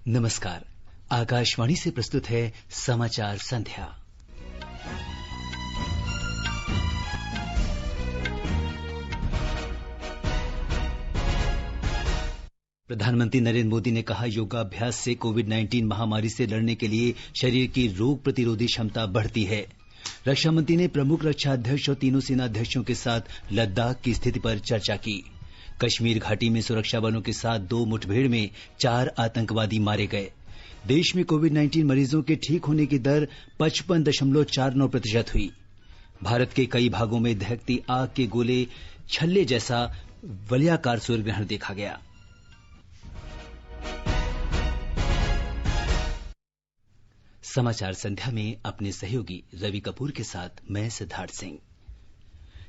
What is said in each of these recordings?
नमस्कार। आकाशवाणी से प्रस्तुत है समाचार संध्या। प्रधानमंत्री नरेंद्र मोदी ने कहा, योगाभ्यास से कोविड-19 महामारी से लड़ने के लिए शरीर की रोग प्रतिरोधी क्षमता बढ़ती है। रक्षा मंत्री ने प्रमुख रक्षा अध्यक्ष और तीनों सेना अध्यक्षों के साथ लद्दाख की स्थिति पर चर्चा की। कश्मीर घाटी में सुरक्षा बलों के साथ 2 मुठभेड़ में 4 आतंकवादी मारे गए। देश में कोविड-19 मरीजों के ठीक होने की दर 55.49% हुई। भारत के कई भागों में दहकती आग के गोले छल्ले जैसा वलयाकार सूर्यग्रहण देखा गया। समाचार संध्या में अपने सहयोगी रवि कपूर के साथ मैं सिद्धार्थ सिंह।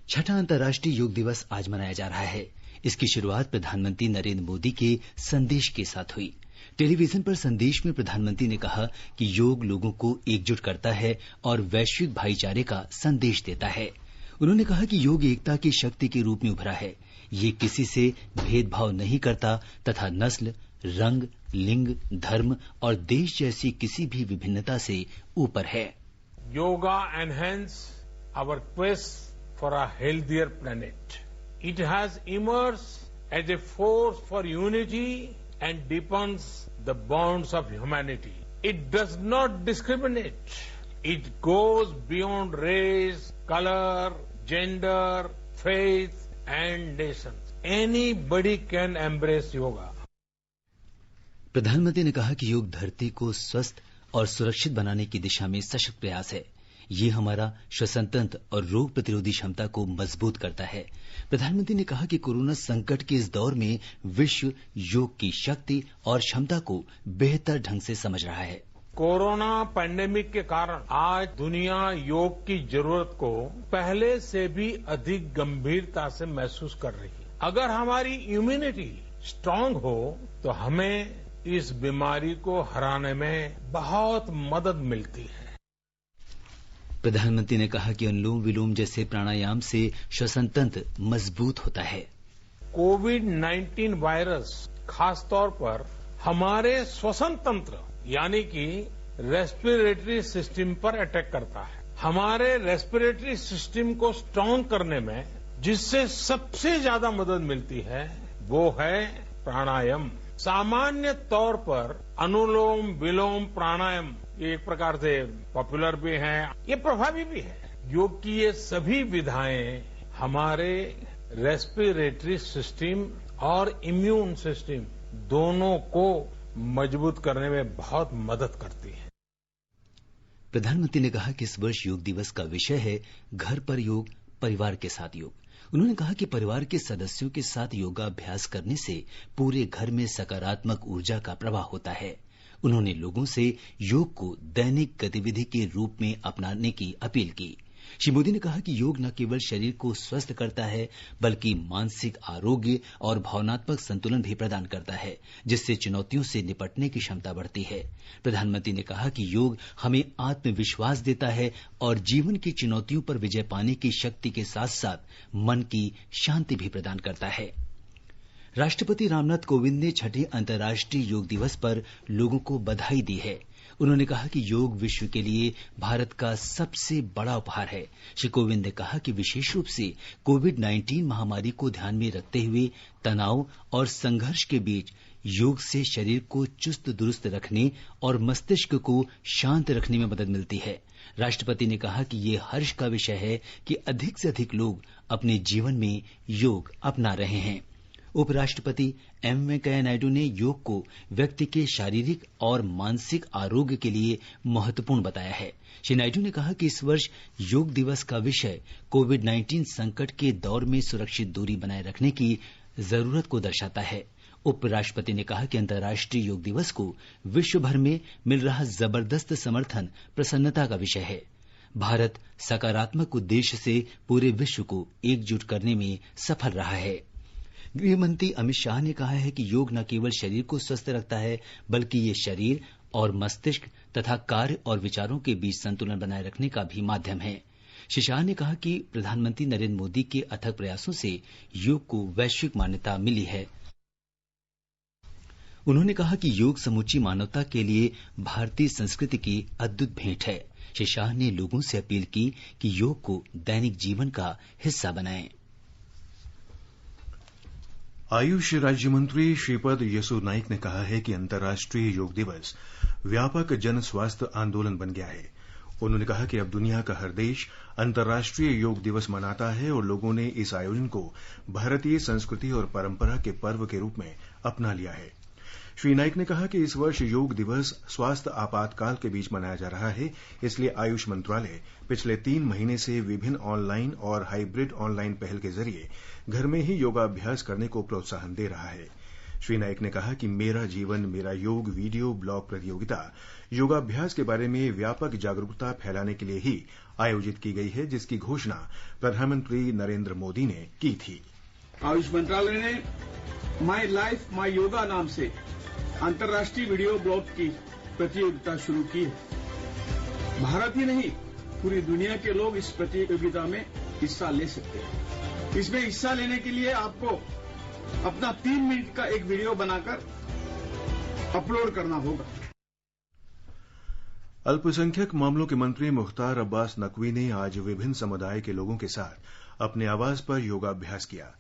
छठा अंतर्राष्ट्रीय योग दिवस आज मनाया जा रहा है। इसकी शुरुआत प्रधानमंत्री नरेंद्र मोदी के संदेश के साथ हुई। टेलीविजन पर संदेश में प्रधानमंत्री ने कहा कि योग लोगों को एकजुट करता है और वैश्विक भाईचारे का संदेश देता है। उन्होंने कहा कि योग एकता की शक्ति के रूप में उभरा है। ये किसी से भेदभाव नहीं करता तथा नस्ल, रंग, लिंग, धर्म और देश जैसी किसी भी विभिन्नता से ऊपर है। Yoga enhance our quest for a healthier planet. It has emerged as a force for unity and deepens the bonds of humanity. It does not discriminate. It goes beyond race, color, gender, faith and nations. Anybody can embrace yoga. प्रधानमंत्री ने कहा कि योग धरती को स्वस्थ और सुरक्षित बनाने की दिशा में सशक्त प्रयास है। ये हमारा श्वसन तंत्र और रोग प्रतिरोधी क्षमता को मजबूत करता है। प्रधानमंत्री ने कहा कि कोरोना संकट के इस दौर में विश्व योग की शक्ति और क्षमता को बेहतर ढंग से समझ रहा है। कोरोना पैंडेमिक के कारण आज दुनिया योग की जरूरत को पहले से भी अधिक गंभीरता से महसूस कर रही है। अगर हमारी इम्यूनिटी स्ट्रांग हो तो हमें इस बीमारी को हराने में बहुत मदद मिलती है। प्रधानमंत्री ने कहा कि अनुलोम विलोम जैसे प्राणायाम से श्वसन तंत्र मजबूत होता है। कोविड-19 वायरस खासतौर पर हमारे श्वसन तंत्र यानी कि रेस्पिरेटरी सिस्टम पर अटैक करता है। हमारे रेस्पिरेटरी सिस्टम को स्ट्रांग करने में जिससे सबसे ज्यादा मदद मिलती है वो है प्राणायाम। सामान्य तौर पर अनुलोम विलोम प्राणायाम ये एक प्रकार से पॉपुलर भी है, ये प्रभावी भी है। योग की ये सभी विधाएं हमारे रेस्पिरेटरी सिस्टम और इम्यून सिस्टम दोनों को मजबूत करने में बहुत मदद करती है। प्रधानमंत्री ने कहा कि इस वर्ष योग दिवस का विषय है घर पर योग, परिवार के साथ योग। उन्होंने कहा कि परिवार के सदस्यों के साथ योगाभ्यास करने से पूरे घर में सकारात्मक ऊर्जा का प्रवाह होता है। उन्होंने लोगों से योग को दैनिक गतिविधि के रूप में अपनाने की अपील की। श्री मोदी ने कहा कि योग न केवल शरीर को स्वस्थ करता है बल्कि मानसिक आरोग्य और भावनात्मक संतुलन भी प्रदान करता है, जिससे चुनौतियों से निपटने की क्षमता बढ़ती है। प्रधानमंत्री ने कहा कि योग हमें आत्मविश्वास देता है और जीवन की चुनौतियों पर विजय पाने की शक्ति के साथ साथ मन की शांति भी प्रदान करता है। राष्ट्रपति रामनाथ कोविंद ने छठे अंतर्राष्ट्रीय योग दिवस पर लोगों को बधाई दी है। उन्होंने कहा कि योग विश्व के लिए भारत का सबसे बड़ा उपहार है। श्री कोविंद ने कहा कि विशेष रूप से कोविड-19 महामारी को ध्यान में रखते हुए तनाव और संघर्ष के बीच योग से शरीर को चुस्त दुरुस्त रखने और मस्तिष्क को शांत रखने में मदद मिलती है। राष्ट्रपति ने कहा कि ये हर्ष का विषय है कि अधिक से अधिक लोग अपने जीवन में योग अपना रहे हैं। उपराष्ट्रपति एम वेंकैया नायडू ने योग को व्यक्ति के शारीरिक और मानसिक आरोग्य के लिए महत्वपूर्ण बताया है। श्री नायडू ने कहा कि इस वर्ष योग दिवस का विषय कोविड-19 संकट के दौर में सुरक्षित दूरी बनाए रखने की जरूरत को दर्शाता है। उपराष्ट्रपति ने कहा कि अंतर्राष्ट्रीय योग दिवस को विश्व भर में मिल रहा जबरदस्त समर्थन प्रसन्नता का विषय है। भारत सकारात्मक उद्देश्य से पूरे विश्व को एकजुट करने में सफल रहा है। गृह मंत्री अमित शाह ने कहा है कि योग न केवल शरीर को स्वस्थ रखता है बल्कि ये शरीर और मस्तिष्क तथा कार्य और विचारों के बीच संतुलन बनाए रखने का भी माध्यम है। श्री शाह ने कहा कि प्रधानमंत्री नरेंद्र मोदी के अथक प्रयासों से योग को वैश्विक मान्यता मिली है। उन्होंने कहा कि योग समूची मानवता के लिए भारतीय संस्कृति की अद्भुत भेंट है। श्री शाह ने लोगों से अपील की कि योग को दैनिक जीवन का हिस्सा बनाएं। आयुष राज्य मंत्री श्रीपद यसो नाइक ने कहा है कि अंतर्राष्ट्रीय योग दिवस व्यापक जन स्वास्थ्य आंदोलन बन गया है। उन्होंने कहा कि अब दुनिया का हर देश अंतर्राष्ट्रीय योग दिवस मनाता है और लोगों ने इस आयोजन को भारतीय संस्कृति और परंपरा के पर्व के रूप में अपना लिया है। श्री नाइक ने कहा कि इस वर्ष योग दिवस स्वास्थ्य आपातकाल के बीच मनाया जा रहा है, इसलिए आयुष मंत्रालय पिछले 3 महीने से विभिन्न ऑनलाइन और हाइब्रिड ऑनलाइन पहल के जरिए घर में ही योगाभ्यास करने को प्रोत्साहन दे रहा है। श्री नाइक ने कहा कि मेरा जीवन मेरा योग वीडियो ब्लॉग प्रतियोगिता योगाभ्यास के बारे में व्यापक जागरूकता फैलाने के लिए ही आयोजित की गई है, जिसकी घोषणा प्रधानमंत्री नरेंद्र मोदी ने की थी। आयुष मंत्रालय ने माई लाइफ माई योगा नाम से अंतर्राष्ट्रीय वीडियो ब्लॉग की प्रतियोगिता शुरू की है। भारत ही नहीं, पूरी दुनिया के लोग इस प्रतियोगिता में हिस्सा ले सकते हैं। इसमें हिस्सा लेने के लिए आपको अपना 3 मिनट का एक वीडियो बनाकर अपलोड करना होगा। अल्पसंख्यक मामलों के मंत्री मुख्तार अब्बास नकवी ने आज विभिन्न समुदाय के लोगों के साथ अपने आवास पर योगाभ्यास किया।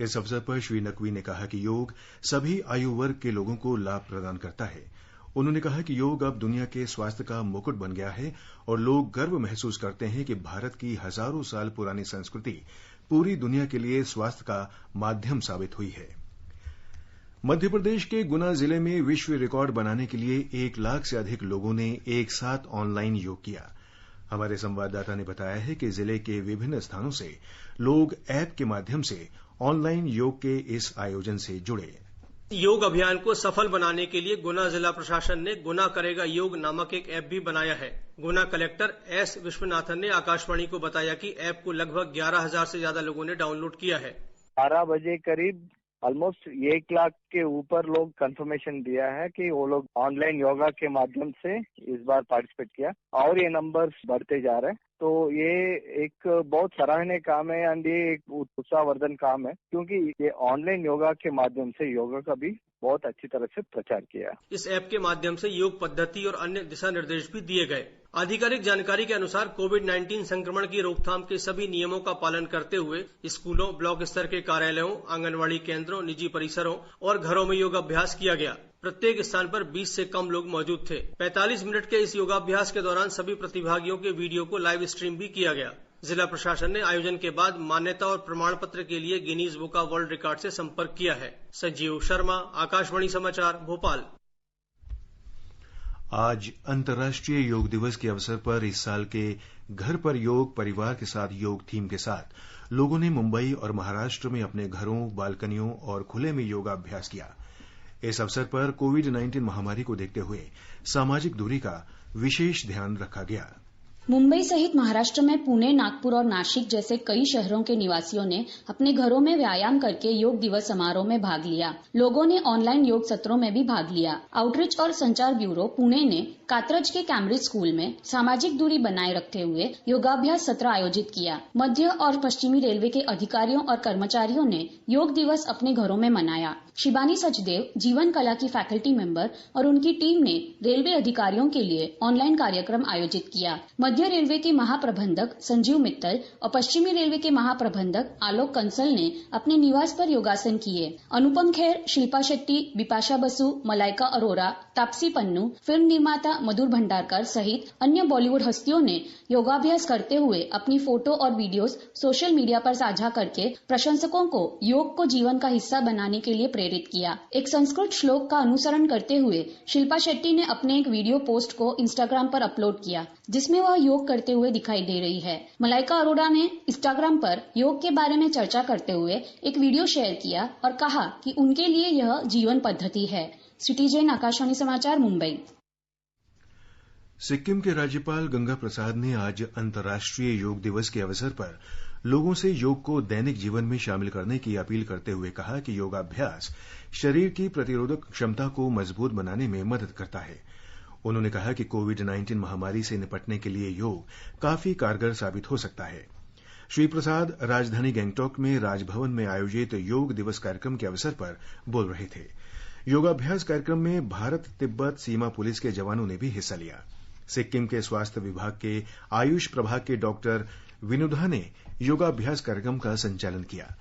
इस अवसर पर श्री नकवी ने कहा कि योग सभी आयु वर्ग के लोगों को लाभ प्रदान करता है। उन्होंने कहा कि योग अब दुनिया के स्वास्थ्य का मुकुट बन गया है और लोग गर्व महसूस करते हैं कि भारत की हजारों साल पुरानी संस्कृति पूरी दुनिया के लिए स्वास्थ्य का माध्यम साबित हुई है। मध्य प्रदेश के गुना जिले में विश्व रिकॉर्ड बनाने के लिए 1 लाख से अधिक लोगों ने एक साथ ऑनलाइन योग किया। हमारे संवाददाता ने बताया है कि जिले के विभिन्न स्थानों से लोग ऐप के माध्यम से ऑनलाइन योग के इस आयोजन से जुड़े। योग अभियान को सफल बनाने के लिए गुना जिला प्रशासन ने गुना करेगा योग नामक एक ऐप भी बनाया है। गुना कलेक्टर एस विश्वनाथन ने आकाशवाणी को बताया कि ऐप को लगभग 11,000 से ज्यादा लोगों ने डाउनलोड किया है। 12 बजे करीब ऑलमोस्ट 1 लाख के ऊपर लोग कंफर्मेशन दिया है कि वो लोग ऑनलाइन योगा के माध्यम से इस बार पार्टिसिपेट किया और ये नंबर्स बढ़ते जा रहे हैं। तो ये एक बहुत सराहनीय काम है एंड ये एक उत्साहवर्धन काम है, क्योंकि ये ऑनलाइन योगा के माध्यम से योगा का भी बहुत अच्छी तरह से प्रचार किया। इस ऐप के माध्यम से योग पद्धति और अन्य दिशा निर्देश भी दिए गए। आधिकारिक जानकारी के अनुसार कोविड-19 संक्रमण की रोकथाम के सभी नियमों का पालन करते हुए स्कूलों, ब्लॉक स्तर के कार्यालयों, आंगनवाड़ी केंद्रों, निजी परिसरों और घरों में योगाभ्यास किया गया। प्रत्येक स्थान पर 20 से कम लोग मौजूद थे। 45 मिनट के इस योगाभ्यास के दौरान सभी प्रतिभागियों के वीडियो को लाइव स्ट्रीम भी किया गया। जिला प्रशासन ने आयोजन के बाद मान्यता और प्रमाण पत्र के लिए Guinness book of world record से संपर्क किया है। संजीव शर्मा, आकाशवाणी समाचार, भोपाल। आज अंतर्राष्ट्रीय योग दिवस के अवसर पर इस साल के घर पर योग परिवार के साथ योग थीम के साथ लोगों ने मुंबई और महाराष्ट्र में अपने घरों, बालकनियों और खुले में योगाभ्यास किया। इस अवसर पर कोविड-19 महामारी को देखते हुए सामाजिक दूरी का विशेष ध्यान रखा गया। मुंबई सहित महाराष्ट्र में पुणे, नागपुर और नासिक जैसे कई शहरों के निवासियों ने अपने घरों में व्यायाम करके योग दिवस समारोह में भाग लिया। लोगों ने ऑनलाइन योग सत्रों में भी भाग लिया। आउटरीच और संचार ब्यूरो पुणे ने कात्रज के कैम्ब्रिज स्कूल में सामाजिक दूरी बनाए रखते हुए योगाभ्यास सत्र आयोजित किया। मध्य और पश्चिमी रेलवे के अधिकारियों और कर्मचारियों ने योग दिवस अपने घरों में मनाया। शिबानी सचदेव, जीवन कला की फैकल्टी मेंबर और उनकी टीम ने रेलवे अधिकारियों के लिए ऑनलाइन कार्यक्रम आयोजित किया। मध्य रेलवे के महाप्रबंधक संजीव मित्तल और पश्चिमी रेलवे के महाप्रबंधक आलोक कंसल ने अपने निवास पर योगासन किए। अनुपम खेर, शिल्पा शेट्टी, बिपाशा बसु, मलाइका अरोरा, तापसी पन्नू, फिल्म निर्माता मधुर भंडारकर सहित अन्य बॉलीवुड हस्तियों ने योगाभ्यास करते हुए अपनी फोटो और वीडियोस सोशल मीडिया पर साझा करके प्रशंसकों को योग को जीवन का हिस्सा बनाने के लिए प्रेरित किया। एक संस्कृत श्लोक का अनुसरण करते हुए शिल्पा शेट्टी ने अपने एक वीडियो पोस्ट को इंस्टाग्राम पर अपलोड किया, जिसमें वह योग करते हुए दिखाई दे रही है। मलाइका अरोड़ा ने इंस्टाग्राम पर योग के बारे में चर्चा करते हुए एक वीडियो शेयर किया और कहा कि उनके लिए यह जीवन पद्धति है। सिटीजन, आकाशवाणी समाचार, मुंबई। सिक्किम के राज्यपाल गंगा प्रसाद ने आज अंतर्राष्ट्रीय योग दिवस के अवसर पर लोगों से योग को दैनिक जीवन में शामिल करने की अपील करते हुए कहा कि योगाभ्यास शरीर की प्रतिरोधक क्षमता को मजबूत बनाने में मदद करता है। उन्होंने कहा कि कोविड-19 महामारी से निपटने के लिए योग काफी कारगर साबित हो सकता है। श्री प्रसाद राजधानी गैंगटॉक में राजभवन में आयोजित योग दिवस कार्यक्रम के अवसर पर बोल रहे थे। योगाभ्यास कार्यक्रम में भारत तिब्बत सीमा पुलिस के जवानों ने भी हिस्सा लिया। सिक्किम के स्वास्थ्य विभाग के आयुष प्रभाग के डॉक्टर विनुधा ने योगाभ्यास कार्यक्रम का संचालन किया।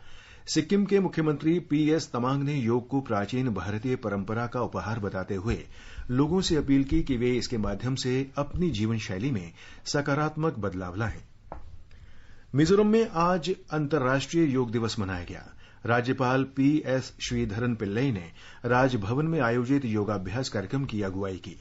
सिक्किम के मुख्यमंत्री पीएस तमांग ने योग को प्राचीन भारतीय परंपरा का उपहार बताते हुए लोगों से अपील की कि वे इसके माध्यम से अपनी जीवन शैली में सकारात्मक बदलाव लाएं। मिजोरम में आज अंतर्राष्ट्रीय योग दिवस मनाया गया। राज्यपाल पीएस श्रीधरन पिल्लई ने राजभवन में आयोजित योगाभ्यास कार्यक्रम की अगुवाई की।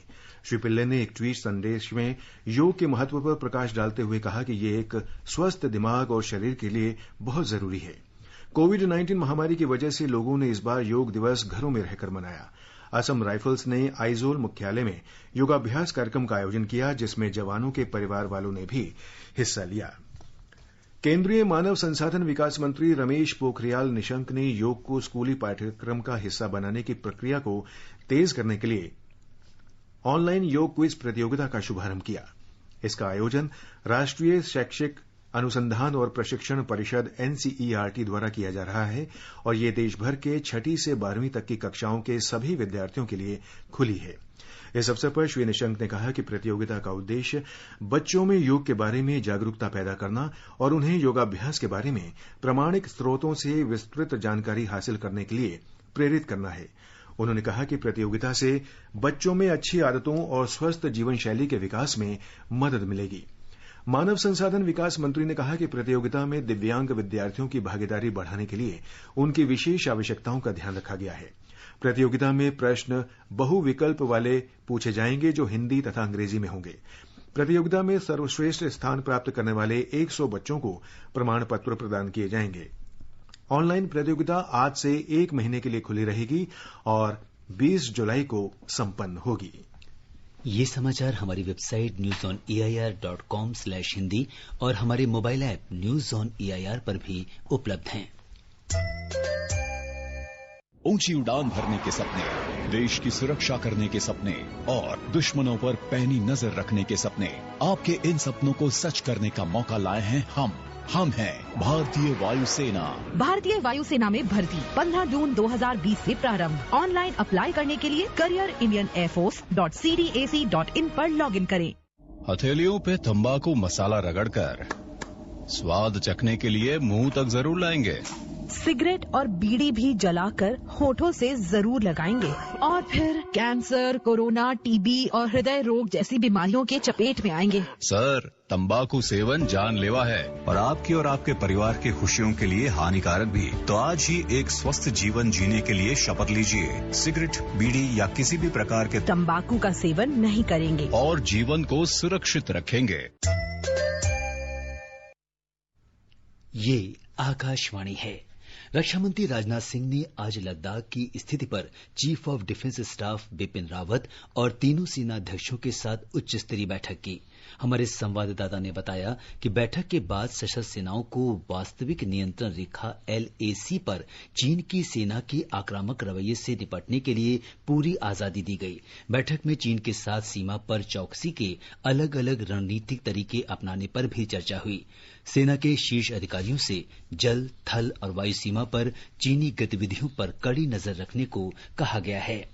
श्री पिल्लई ने एक ट्वीट संदेश में योग के महत्व पर प्रकाश डालते हुए कहा कि ये एक स्वस्थ दिमाग और शरीर के लिए बहुत जरूरी है। कोविड-19 महामारी की वजह से लोगों ने इस बार योग दिवस घरों में रहकर मनाया। असम राइफल्स ने आइजोल मुख्यालय में योगाभ्यास कार्यक्रम का आयोजन किया, जिसमें जवानों के परिवार वालों ने भी हिस्सा लिया। केंद्रीय मानव संसाधन विकास मंत्री रमेश पोखरियाल निशंक ने योग को स्कूली पाठ्यक्रम का हिस्सा बनाने की प्रक्रिया को तेज करने के लिए ऑनलाइन योग क्विज प्रतियोगिता का शुभारंभ किया। इसका आयोजन राष्ट्रीय शैक्षिक अनुसंधान और प्रशिक्षण परिषद एनसीईआरटी द्वारा किया जा रहा है और ये देश भर के 6ठी से 12वीं तक की कक्षाओं के सभी विद्यार्थियों के लिए खुली है। इस अवसर पर श्री निशंक ने कहा कि प्रतियोगिता का उद्देश्य बच्चों में योग के बारे में जागरूकता पैदा करना और उन्हें योगाभ्यास के बारे में प्रामाणिक स्रोतों से विस्तृत जानकारी हासिल करने के लिए प्रेरित करना है। उन्होंने कहा कि प्रतियोगिता से बच्चों में अच्छी आदतों और स्वस्थ जीवन शैली के विकास में मदद मिलेगी। मानव संसाधन विकास मंत्री ने कहा कि प्रतियोगिता में दिव्यांग विद्यार्थियों की भागीदारी बढ़ाने के लिए उनकी विशेष आवश्यकताओं का ध्यान रखा गया है। प्रतियोगिता में प्रश्न बहुविकल्प वाले पूछे जाएंगे जो हिंदी तथा अंग्रेजी में होंगे। प्रतियोगिता में सर्वश्रेष्ठ स्थान प्राप्त करने वाले 100 बच्चों को प्रमाण पत्र प्रदान किए जाएंगे। ऑनलाइन प्रतियोगिता आज से 1 महीने के लिए खुली रहेगी और 20 जुलाई को संपन्न होगी। ये समाचार हमारी वेबसाइट newsoneair.com/hindi और हमारे mobile app news on AIR पर भी उपलब्ध हैं। ऊंची उड़ान भरने के सपने, देश की सुरक्षा करने के सपने और दुश्मनों पर पैनी नजर रखने के सपने, आपके इन सपनों को सच करने का मौका लाए हैं हम हैं भारतीय वायुसेना। भारतीय वायुसेना में भर्ती 15 जून 2020 से प्रारंभ। ऑनलाइन अप्लाई करने के लिए careerindianairforce.cdac.in पर लॉगिन करें। हथेलियों पे तंबाकू मसाला रगड़कर स्वाद चखने के लिए मुंह तक जरूर लाएंगे। सिगरेट और बीड़ी भी जलाकर होठों से जरूर लगाएंगे और फिर कैंसर, कोरोना, टीबी और हृदय रोग जैसी बीमारियों के चपेट में आएंगे। सर, तंबाकू सेवन जानलेवा है और आपकी और आपके परिवार की खुशियों के लिए हानिकारक भी। तो आज ही एक स्वस्थ जीवन जीने के लिए शपथ लीजिए। सिगरेट, बीड़ी या किसी भी प्रकार के तंबाकू का सेवन नहीं करेंगे और जीवन को सुरक्षित रखेंगे। ये आकाशवाणी है। रक्षा मंत्री राजनाथ सिंह ने आज लद्दाख की स्थिति पर chief of defence staff Bipin Rawat और तीनों सेनाध्यक्षों के साथ उच्च स्तरीय बैठक की। हमारे संवाददाता ने बताया कि बैठक के बाद सशस्त्र सेनाओं को वास्तविक नियंत्रण रेखा LAC पर चीन की सेना के आक्रामक रवैये से निपटने के लिए पूरी आजादी दी गई। बैठक में चीन के साथ सीमा पर चौकसी के अलग अलग रणनीतिक तरीके अपनाने पर भी चर्चा हुई। सेना के शीर्ष अधिकारियों से जल, थल और वायु सीमा पर चीनी गतिविधियों पर कड़ी नजर रखने को कहा गया है।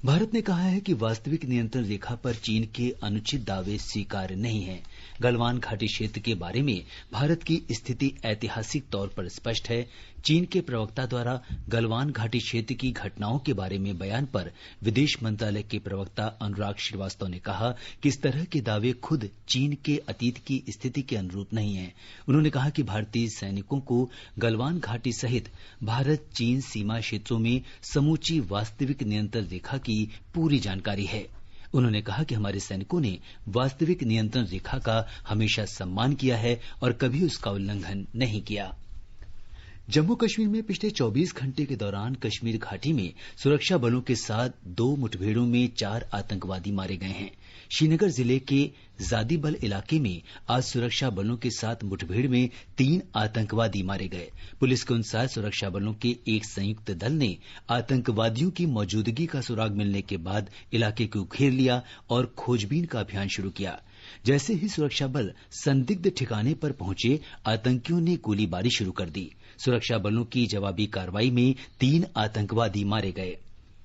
भारत ने कहा है कि वास्तविक नियंत्रण रेखा पर चीन के अनुचित दावे स्वीकार्य नहीं है। गलवान घाटी क्षेत्र के बारे में भारत की स्थिति ऐतिहासिक तौर पर स्पष्ट है। चीन के प्रवक्ता द्वारा गलवान घाटी क्षेत्र की घटनाओं के बारे में बयान पर विदेश मंत्रालय के प्रवक्ता अनुराग श्रीवास्तव ने कहा कि इस तरह के दावे खुद चीन के अतीत की स्थिति के अनुरूप नहीं है। उन्होंने कहा कि भारतीय सैनिकों को गलवान घाटी सहित भारत चीन सीमा क्षेत्रों में समूची वास्तविक नियंत्रण रेखा की पूरी जानकारी है। उन्होंने कहा कि हमारे सैनिकों ने वास्तविक नियंत्रण रेखा का हमेशा सम्मान किया है और कभी उसका उल्लंघन नहीं किया। जम्मू कश्मीर में पिछले 24 घंटे के दौरान कश्मीर घाटी में सुरक्षा बलों के साथ 2 मुठभेड़ों में 4 आतंकवादी मारे गए हैं। श्रीनगर जिले के जादीबल इलाके में आज सुरक्षा बलों के साथ मुठभेड़ में 3 आतंकवादी मारे गए। पुलिस के अनुसार सुरक्षा बलों के एक संयुक्त दल ने आतंकवादियों की मौजूदगी का सुराग मिलने के बाद इलाके को घेर लिया और खोजबीन का अभियान शुरू किया। जैसे ही सुरक्षा बल संदिग्ध ठिकाने पर पहुंचे, आतंकियों ने गोलीबारी शुरू कर दी। सुरक्षा बलों की जवाबी कार्रवाई में 3 आतंकवादी मारे गए।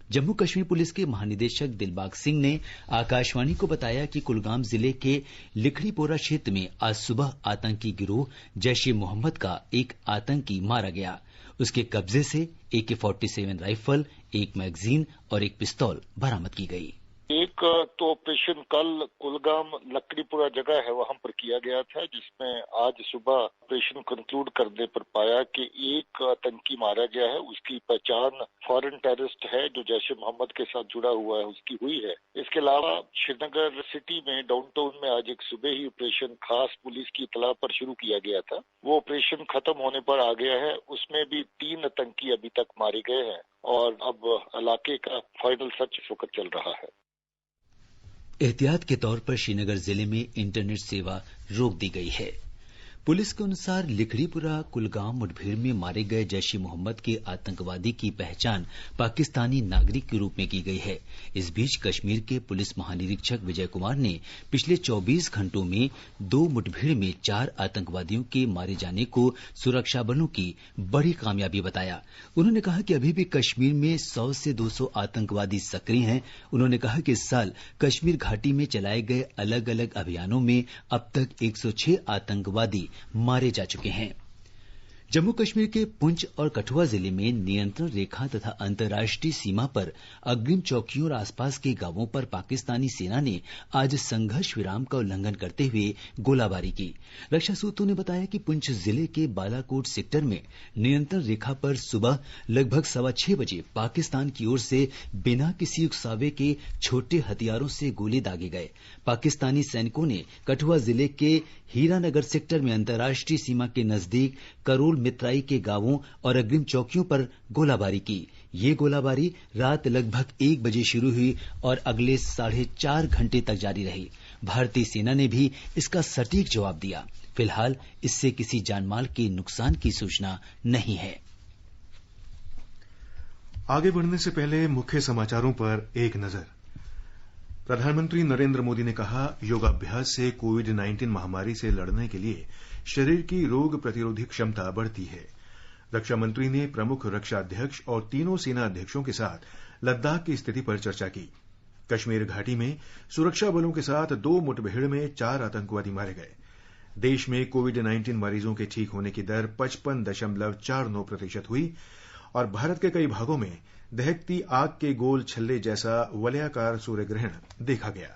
जम्मू कश्मीर पुलिस के महानिदेशक दिलबाग सिंह ने आकाशवाणी को बताया कि कुलगाम जिले के लिखड़ीपोरा क्षेत्र में आज सुबह आतंकी गिरोह जैश ए मोहम्मद का एक आतंकी मारा गया। उसके कब्जे से AK-47 राइफल, एक मैगजीन और एक पिस्तौल बरामद की गई। एक तो ऑपरेशन कल कुलगाम लकड़ीपुरा जगह है वहां पर किया गया था, जिसमें आज सुबह ऑपरेशन कंक्लूड करने पर पाया कि एक आतंकी मारा गया है। उसकी पहचान फॉरेन टेररिस्ट है जो जैश ए मोहम्मद के साथ जुड़ा हुआ है उसकी हुई है। इसके अलावा श्रीनगर सिटी में डाउनटाउन में आज एक सुबह ही ऑपरेशन खास पुलिस की इतला पर शुरू किया गया था। वो ऑपरेशन खत्म होने पर आ गया है। उसमें भी 3 आतंकी अभी तक मारे गए हैं और अब इलाके का फाइनल सर्च इस वक्त चल रहा है। एहतियात के तौर पर श्रीनगर जिले में इंटरनेट सेवा रोक दी गई है। पुलिस के अनुसार लिखड़ीपुरा कुलगाम मुठभेड़ में मारे गए जैश ए मोहम्मद के आतंकवादी की पहचान पाकिस्तानी नागरिक के रूप में की गई है। इस बीच कश्मीर के पुलिस महानिरीक्षक विजय कुमार ने पिछले 24 घंटों में 2 मुठभेड़ में 4 आतंकवादियों के मारे जाने को सुरक्षा बलों की बड़ी कामयाबी बताया। उन्होंने कहा कि अभी भी कश्मीर में 100 से 200 आतंकवादी सक्रिय हैं। उन्होंने कहा कि इस साल कश्मीर घाटी में चलाए गए अलग अलग अभियानों में अब तक 106 आतंकवादी मारे जा चुके हैं। जम्मू कश्मीर के पुंछ और कठुआ जिले में नियंत्रण रेखा तथा अंतर्राष्ट्रीय सीमा पर अग्रिम चौकियों और आसपास के गांवों पर पाकिस्तानी सेना ने आज संघर्ष विराम का उल्लंघन करते हुए गोलाबारी की। रक्षा सूत्रों ने बताया कि पुंछ जिले के बालाकोट सेक्टर में नियंत्रण रेखा पर सुबह लगभग 6:15 बजे पाकिस्तान की ओर से बिना किसी उकसावे के छोटे हथियारों से गोले दागे गए। पाकिस्तानी सैनिकों ने कठुआ जिले के हीरानगर सेक्टर में अंतर्राष्ट्रीय सीमा के नजदीक करोल मित्राई के गांवों और अग्रिम चौकियों पर गोलाबारी की। ये गोलाबारी रात लगभग 1 बजे शुरू हुई और अगले 4.5 घंटे तक जारी रही। भारतीय सेना ने भी इसका सटीक जवाब दिया। फिलहाल इससे किसी जानमाल के नुकसान की सूचना नहीं है। आगे बढ़ने से पहले मुख्य समाचारों पर एक नजर। प्रधानमंत्री नरेंद्र मोदी ने कहा, योगाभ्यास से कोविड-19 महामारी से लड़ने के लिए शरीर की रोग प्रतिरोधी क्षमता बढ़ती है। रक्षा मंत्री ने प्रमुख रक्षा अध्यक्ष और तीनों सेना अध्यक्षों के साथ लद्दाख की स्थिति पर चर्चा की। कश्मीर घाटी में सुरक्षा बलों के साथ 2 मुठभेड़ में 4 आतंकवादी मारे गए। देश में कोविड-19 मरीजों के ठीक होने की दर 55.49% हुई और भारत के कई भागों में दहकती आग के गोल छल्ले जैसा वलयाकार सूर्य ग्रहण देखा गया।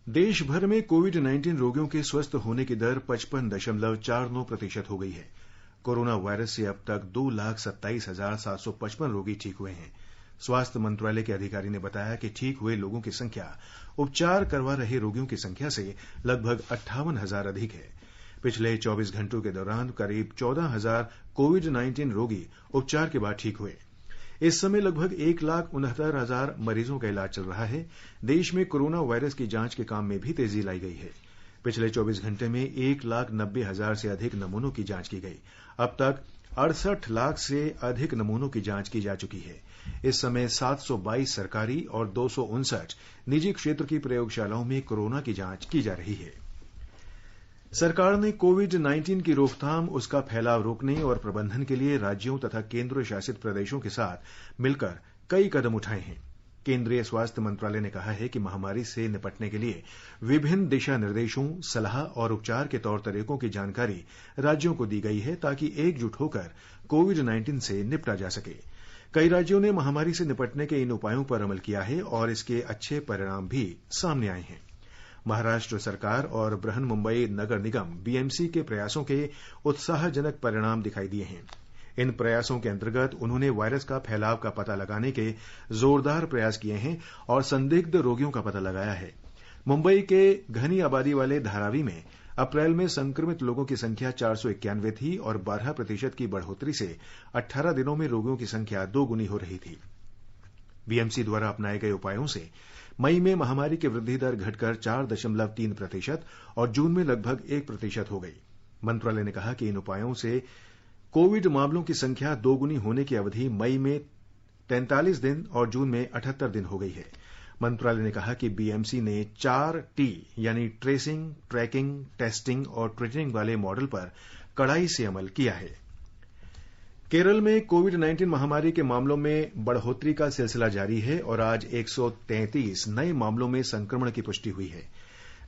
देश भर में कोविड-19 रोगियों के स्वस्थ होने की दर 55.49% हो गई है। कोरोना वायरस से अब तक 2,27,755 रोगी ठीक हुए हैं। स्वास्थ्य मंत्रालय के अधिकारी ने बताया कि ठीक हुए लोगों की संख्या उपचार करवा रहे रोगियों की संख्या से लगभग 58,000 अधिक है। पिछले 24 घंटों के दौरान करीब 14,000 कोविड-19 रोगी उपचार के बाद ठीक हुए। इस समय लगभग 1,69,000 मरीजों का इलाज चल रहा है। देश में कोरोना वायरस की जांच के काम में भी तेजी लाई गई है। पिछले 24 घंटे में 1,90,000 से अधिक नमूनों की जांच की गई। अब तक 68 लाख से अधिक नमूनों की जांच की जा चुकी है। इस समय 722 सरकारी और 259 निजी क्षेत्र की प्रयोगशालाओं में कोरोना की जांच की जा रही है। सरकार ने कोविड-19 की रोकथाम, उसका फैलाव रोकने और प्रबंधन के लिए राज्यों तथा केंद्र शासित प्रदेशों के साथ मिलकर कई कदम उठाए हैं। केंद्रीय स्वास्थ्य मंत्रालय ने कहा है कि महामारी से निपटने के लिए विभिन्न दिशा निर्देशों, सलाह और उपचार के तौर तरीकों की जानकारी राज्यों को दी गई है ताकि एकजुट होकर कोविड-19 से निपटा जा सके। कई राज्यों ने महामारी से निपटने के इन उपायों पर अमल किया है और इसके अच्छे परिणाम भी सामने आए हैं। महाराष्ट्र सरकार और बृहन्मुंबई नगर निगम बीएमसी के प्रयासों के उत्साहजनक परिणाम दिखाई दिए हैं। इन प्रयासों के अंतर्गत उन्होंने वायरस का फैलाव का पता लगाने के जोरदार प्रयास किए हैं और संदिग्ध रोगियों का पता लगाया है। मुंबई के घनी आबादी वाले धारावी में अप्रैल में संक्रमित लोगों की संख्या 491 थी और 12% की बढ़ोतरी से 18 दिनों में रोगियों की संख्या 2 गुनी हो रही थी। बीएमसी द्वारा अपनाए गए उपायों से मई में महामारी की वृद्धि दर घटकर 4.3% और जून में लगभग 1% हो गई। मंत्रालय ने कहा कि इन उपायों से कोविड मामलों की संख्या 2 गुनी होने की अवधि मई में 43 दिन और जून में 78 दिन हो गई है। मंत्रालय ने कहा कि बीएमसी ने 4T यानी ट्रेसिंग, ट्रैकिंग, टेस्टिंग और ट्रीटिंग वाले मॉडल पर कड़ाई से अमल किया है। केरल में कोविड-19 महामारी के मामलों में बढ़ोतरी का सिलसिला जारी है और आज 133 नए मामलों में संक्रमण की पुष्टि हुई है।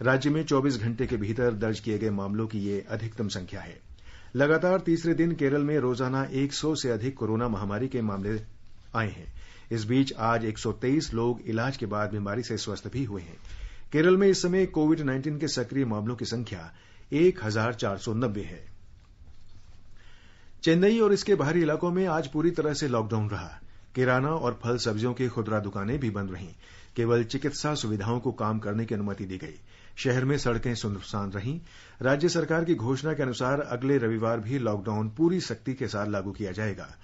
राज्य में 24 घंटे के भीतर दर्ज किए गए मामलों की ये अधिकतम संख्या है। लगातार तीसरे दिन केरल में रोजाना 100 से अधिक कोरोना महामारी के मामले आए हैं। इस बीच आज 123 लोग इलाज के बाद बीमारी से स्वस्थ भी हुए हैं। केरल में इस समय कोविड-19 के सक्रिय मामलों की संख्या 1490 है। चेन्नई और इसके बाहरी इलाकों में आज पूरी तरह से लॉकडाउन रहा। किराना और फल सब्जियों की खुदरा दुकानें भी बंद रहीं। केवल चिकित्सा सुविधाओं को काम करने की अनुमति दी गई। शहर में सड़कें सुनसान रहीं। राज्य सरकार की घोषणा के अनुसार अगले रविवार भी लॉकडाउन पूरी सख्ती के साथ लागू किया जाएगा।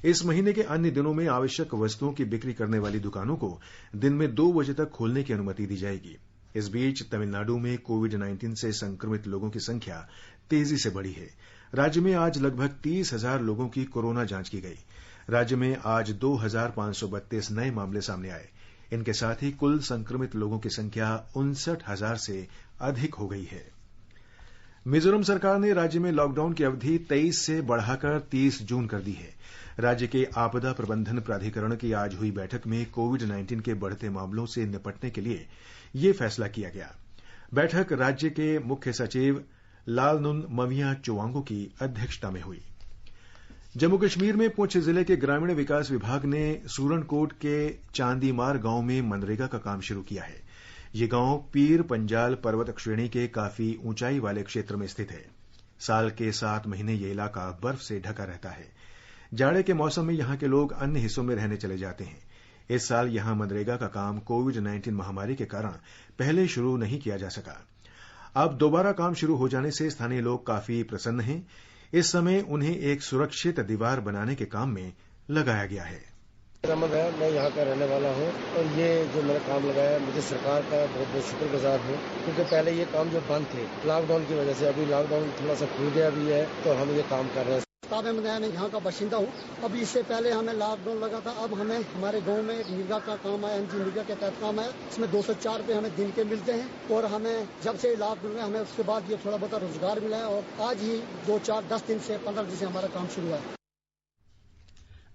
इस महीने के अन्य दिनों में आवश्यक वस्तुओं की बिक्री करने वाली दुकानों को दिन में 2 बजे तक खोलने की अनुमति दी जाएगी। इस बीच तमिलनाडु में कोविड-19 से संक्रमित लोगों की संख्या तेजी से बढ़ी है। राज्य में आज लगभग 30,000 लोगों की कोरोना जांच की गई। राज्य में आज 2,532 नए मामले सामने आए। इनके साथ ही कुल संक्रमित लोगों की संख्या 59,000 से अधिक हो गई है। मिजोरम सरकार ने राज्य में लॉकडाउन की अवधि 23 से बढ़ाकर 30 जून कर दी है। राज्य के आपदा प्रबंधन प्राधिकरण की आज हुई बैठक में कोविड-19 के बढ़ते मामलों से निपटने के लिए यह फैसला किया गया। बैठक राज्य के मुख्य सचिव लालनुन मविया चुवांगो की अध्यक्षता में हुई। जम्मू कश्मीर में पुंछ जिले के ग्रामीण विकास विभाग ने सूरनकोट के चांदीमार गांव में मनरेगा का काम शुरू किया है। ये गांव पीर पंजाल पर्वत श्रेणी के काफी ऊंचाई वाले क्षेत्र में स्थित है। साल के 7 महीने ये इलाका बर्फ से ढका रहता है। जाड़े के मौसम में यहां के लोग अन्य हिस्सों में रहने चले जाते हैं। इस साल यहां मनरेगा का काम कोविड-19 महामारी के कारण पहले शुरू नहीं किया जा सका। अब दोबारा काम शुरू हो जाने से स्थानीय लोग काफी प्रसन्न हैं। इस समय उन्हें एक सुरक्षित दीवार बनाने के काम में लगाया गया है। मैं यहाँ का रहने वाला हूँ और ये जो मैंने काम लगाया मुझे सरकार का बहुत बहुत शुक्रगुजार हूँ, क्योंकि पहले ये काम जो बंद थे लॉकडाउन की वजह से, अभी लॉकडाउन थोड़ा सा खुल गया भी है तो हम ये काम कर रहे हैं। मैं यहाँ का बाशिंदा हूँ। अब इससे पहले हमें लॉकडाउन लगा था। अब हमें हमारे गांव में एक निगा का काम आया, एमजी निगा के तहत काम आया। इसमें 204 रुपये हमें दिन के मिलते हैं और हमें जब से लॉकडाउन में हमें उसके बाद ये थोड़ा बहुत रोजगार मिला है और आज ही 2-4-10 दिन से 15 दिन से हमारा काम शुरू हुआ है।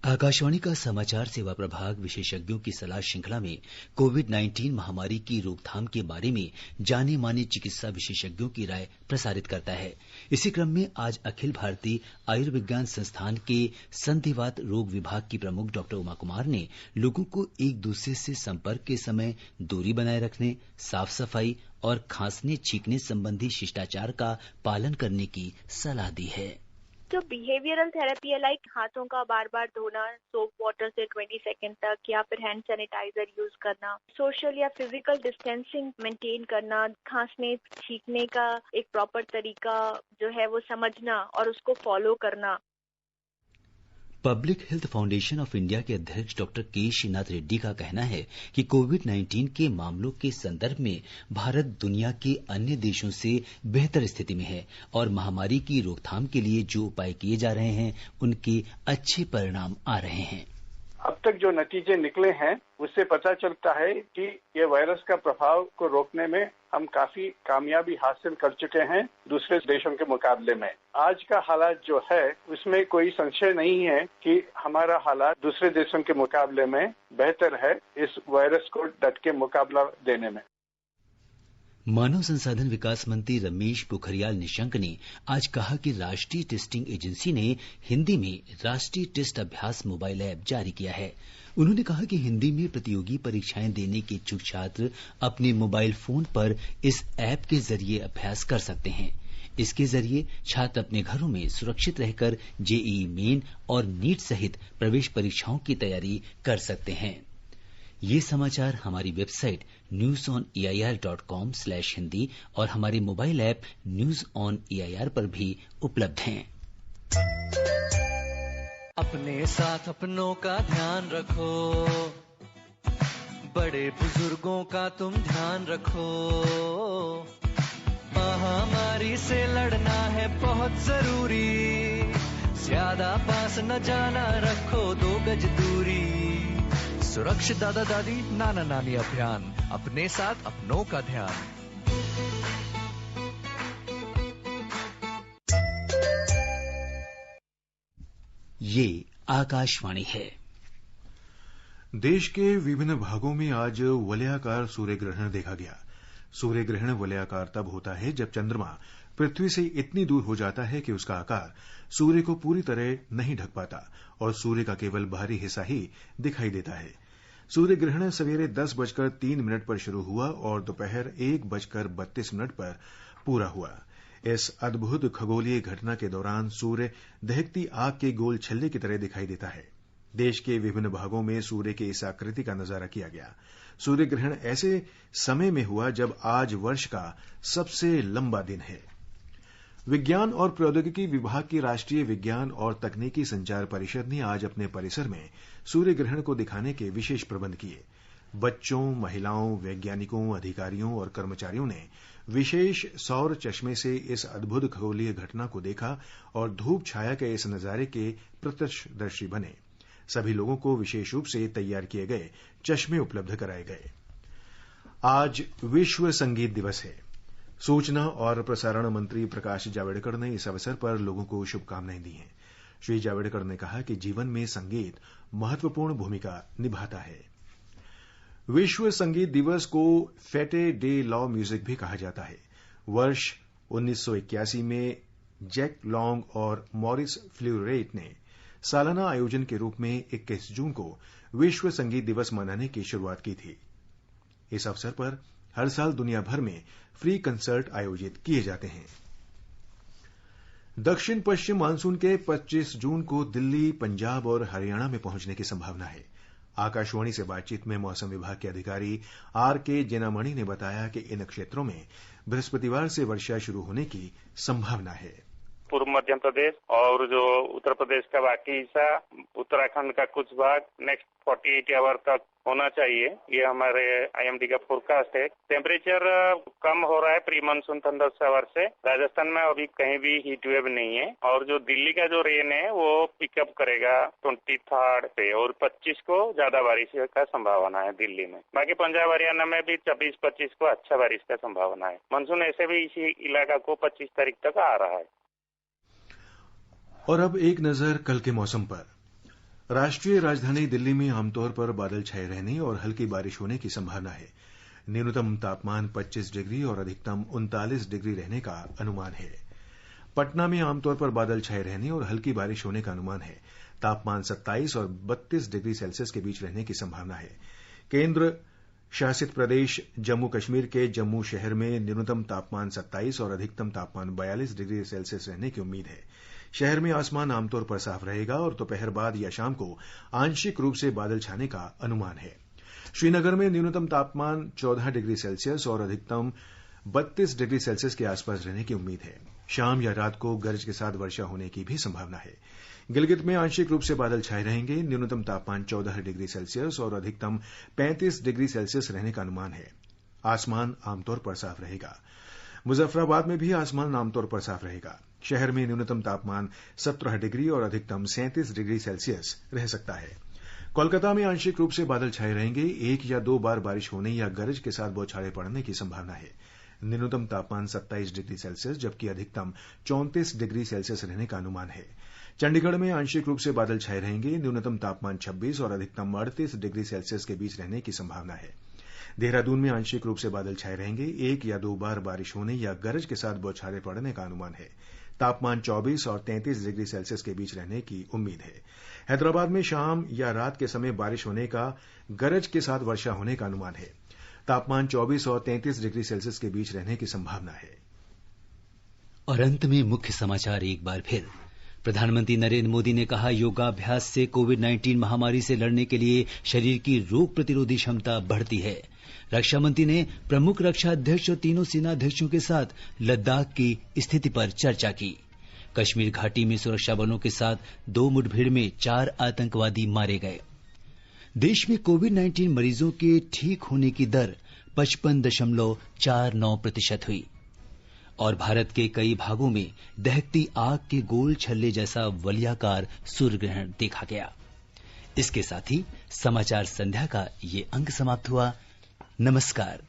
आकाशवाणी का समाचार सेवा प्रभाग विशेषज्ञों की सलाह श्रृंखला में कोविड-19 महामारी की रोकथाम के बारे में जाने माने चिकित्सा विशेषज्ञों की राय प्रसारित करता है। इसी क्रम में आज अखिल भारतीय आयुर्विज्ञान संस्थान के संधिवात रोग विभाग की प्रमुख डॉ उमा कुमार ने लोगों को एक दूसरे से संपर्क के समय दूरी बनाए रखने, साफ सफाई और खांसने छींकने संबंधी शिष्टाचार का पालन करने की सलाह दी है। जो बिहेवियरल थेरेपी है, लाइक हाथों का बार बार धोना सोप वाटर से 20 सेकंड तक, या फिर हैंड सैनिटाइजर यूज करना, सोशल या फिजिकल डिस्टेंसिंग मेंटेन करना, खांसने छींकने का एक प्रॉपर तरीका जो है वो समझना और उसको फॉलो करना। Public health foundation of India के अध्यक्ष डॉक्टर के श्रीनाथ रेड्डी का कहना है कि कोविड-19 के मामलों के संदर्भ में भारत दुनिया के अन्य देशों से बेहतर स्थिति में है और महामारी की रोकथाम के लिए जो उपाय किए जा रहे हैं उनके अच्छे परिणाम आ रहे हैं। अब तक जो नतीजे निकले हैं उससे पता चलता है कि ये वायरस का प्रभाव को रोकने में हम काफी कामयाबी हासिल कर चुके हैं दूसरे देशों के मुकाबले में। आज का हालात जो है उसमें कोई संशय नहीं है कि हमारा हालात दूसरे देशों के मुकाबले में बेहतर है इस वायरस को डट के मुकाबला देने में। मानव संसाधन विकास मंत्री रमेश पोखरियाल निशंक ने आज कहा कि राष्ट्रीय टेस्टिंग एजेंसी ने हिंदी में राष्ट्रीय टेस्ट अभ्यास मोबाइल ऐप जारी किया है। उन्होंने कहा कि हिंदी में प्रतियोगी परीक्षाएं देने के इच्छुक छात्र अपने मोबाइल फोन पर इस ऐप के जरिए अभ्यास कर सकते हैं। इसके जरिए छात्र अपने घरों में सुरक्षित रहकर जेईई मेन और नीट सहित प्रवेश परीक्षाओं की तैयारी कर सकते हैं। ये समाचार हमारी वेबसाइट newsoneair.com/hindi और हमारे mobile app news on AIR पर भी उपलब्ध हैं। अपने साथ अपनों का ध्यान रखो, बड़े बुजुर्गों का तुम ध्यान रखो। महामारी से लड़ना है बहुत जरूरी, ज्यादा पास न जाना, रखो 2 गज दूरी। सुरक्षित दादा दादी नाना नानी अभियान, अपने साथ अपनों का ध्यान। ये आकाशवाणी है। देश के विभिन्न भागों में आज वलयाकार सूर्य ग्रहण देखा गया। सूर्य ग्रहण वलयाकार तब होता है जब चंद्रमा पृथ्वी से इतनी दूर हो जाता है कि उसका आकार सूर्य को पूरी तरह नहीं ढक पाता और सूर्य का केवल बाहरी हिस्सा ही दिखाई देता है। सूर्य ग्रहण सवेरे 10:03 पर शुरू हुआ और दोपहर 1:32 पर पूरा हुआ। इस अद्भुत खगोलीय घटना के दौरान सूर्य दहकती आग के गोल छल्ले की तरह दिखाई देता है। देश के विभिन्न भागों में सूर्य की इस आकृति का नजारा किया गया। सूर्य ग्रहण ऐसे समय में हुआ जब आज वर्ष का सबसे लंबा दिन है। विज्ञान और प्रौद्योगिकी विभाग की राष्ट्रीय विज्ञान और तकनीकी संचार परिषद ने आज अपने परिसर में सूर्य ग्रहण को दिखाने के विशेष प्रबंध किए। बच्चों, महिलाओं, वैज्ञानिकों, अधिकारियों और कर्मचारियों ने विशेष सौर चश्मे से इस अद्भुत खगोलीय घटना को देखा और धूप छाया के इस नजारे के प्रत्यक्षदर्शी बने। सभी लोगों को विशेष रूप से तैयार किए गए चश्मे उपलब्ध कराए गए। आज विश्व संगीत दिवस है। सूचना और प्रसारण मंत्री प्रकाश जावड़ेकर ने इस अवसर पर लोगों को शुभकामनाएं दी हैं। श्री जावड़ेकर ने कहा कि जीवन में संगीत महत्वपूर्ण भूमिका निभाता है। विश्व संगीत दिवस को फेटे डे लॉ म्यूजिक भी कहा जाता है। वर्ष 1981 में जैक लॉन्ग और मॉरिस फ्ल्यूरेट ने सालाना आयोजन के रूप में 21 जून को विश्व संगीत दिवस मनाने की शुरुआत की थी। इस अवसर पर हर साल दुनिया भर में फ्री कंसर्ट आयोजित किए जाते हैं। दक्षिण पश्चिम मानसून के 25 जून को दिल्ली, पंजाब और हरियाणा में पहुंचने की संभावना है। आकाशवाणी से बातचीत में मौसम विभाग के अधिकारी आर.के. जेनामणि ने बताया कि इन क्षेत्रों में बृहस्पतिवार से वर्षा शुरू होने की संभावना है। पूर्व मध्य प्रदेश और जो उत्तर प्रदेश का बाकी हिस्सा, उत्तराखंड का कुछ भाग नेक्स्ट 48 आवर तक होना चाहिए। ये हमारे आईएमडी का फोरकास्ट है। टेम्परेचर कम हो रहा है प्री मानसून थंडर शावर से। राजस्थान में अभी कहीं भी हीट वेव नहीं है और जो दिल्ली का जो रेन है वो पिकअप करेगा 23 पे और 25 को ज्यादा बारिश का संभावना है दिल्ली में। बाकी पंजाब हरियाणा में भी 24-25 को अच्छा बारिश का संभावना है। मानसून ऐसे भी इसी इलाका को 25 तारीख तक आ रहा है। और अब एक नजर कल के मौसम पर। राष्ट्रीय राजधानी दिल्ली में आमतौर पर बादल छाए रहने और हल्की बारिश होने की संभावना है। न्यूनतम तापमान 25 डिग्री और अधिकतम 39 डिग्री रहने का अनुमान है। पटना में आमतौर पर बादल छाए रहने और हल्की बारिश होने का अनुमान है। तापमान 27 और 32 डिग्री सेल्सियस के बीच रहने की संभावना है। केंद्र शासित प्रदेश जम्मू कश्मीर के जम्मू शहर में न्यूनतम तापमान 27 और अधिकतम तापमान 42 डिग्री सेल्सियस रहने की उम्मीद है। शहर में आसमान आमतौर पर साफ रहेगा और दोपहर बाद या शाम को आंशिक रूप से बादल छाने का अनुमान है। श्रीनगर में न्यूनतम तापमान 14 डिग्री सेल्सियस और अधिकतम 32 डिग्री सेल्सियस के आसपास रहने की उम्मीद है। शाम या रात को गरज के साथ वर्षा होने की भी संभावना है। गिलगित में आंशिक रूप से बादल छाए रहेंगे। न्यूनतम तापमान 14 डिग्री सेल्सियस और अधिकतम 35 डिग्री सेल्सियस रहने का अनुमान है। आसमान आमतौर पर साफ रहेगा। मुजफ्फराबाद में भी आसमान आमतौर पर साफ रहेगा। शहर में न्यूनतम तापमान 17 डिग्री और अधिकतम 37 डिग्री सेल्सियस रह सकता है। कोलकाता में आंशिक रूप से बादल छाए रहेंगे। 1 या 2 बार बारिश होने या गरज के साथ बौछारें पड़ने की संभावना है। न्यूनतम तापमान 27 डिग्री सेल्सियस जबकि अधिकतम 34 डिग्री सेल्सियस रहने का अनुमान है। चंडीगढ़ में आंशिक रूप से बादल छाए रहेंगे। न्यूनतम तापमान 26 और अधिकतम 38 डिग्री सेल्सियस के बीच रहने की संभावना है। देहरादून में आंशिक रूप से बादल छाए रहेंगे। 1 या 2 बार बारिश होने या गरज के साथ बौछारें पड़ने का अनुमान है। तापमान 24 और 33 डिग्री सेल्सियस के बीच रहने की उम्मीद है। हैदराबाद में शाम या रात के समय बारिश होने का, गरज के साथ वर्षा होने का अनुमान है। तापमान 24 और 33 डिग्री सेल्सियस के बीच रहने की संभावना है। और अंत में मुख्य समाचार एक बार फिर। प्रधानमंत्री नरेंद्र मोदी ने कहा, योगाभ्यास से कोविड-19 महामारी से लड़ने के लिए शरीर की रोग प्रतिरोधी क्षमता बढ़ती है। रक्षा मंत्री ने प्रमुख रक्षा अध्यक्ष और तीनों सेनाध्यक्षों के साथ लद्दाख की स्थिति पर चर्चा की। कश्मीर घाटी में सुरक्षा बलों के साथ 2 मुठभेड़ में 4 आतंकवादी मारे गए। देश में कोविड-19 मरीजों के ठीक होने की दर 55.49% हुई और भारत के कई भागों में दहकती आग के गोल छल्ले जैसा वलयाकार सूर्य ग्रहण देखा गया। इसके साथ ही समाचार संध्या का ये अंक समाप्त हुआ। नमस्कार।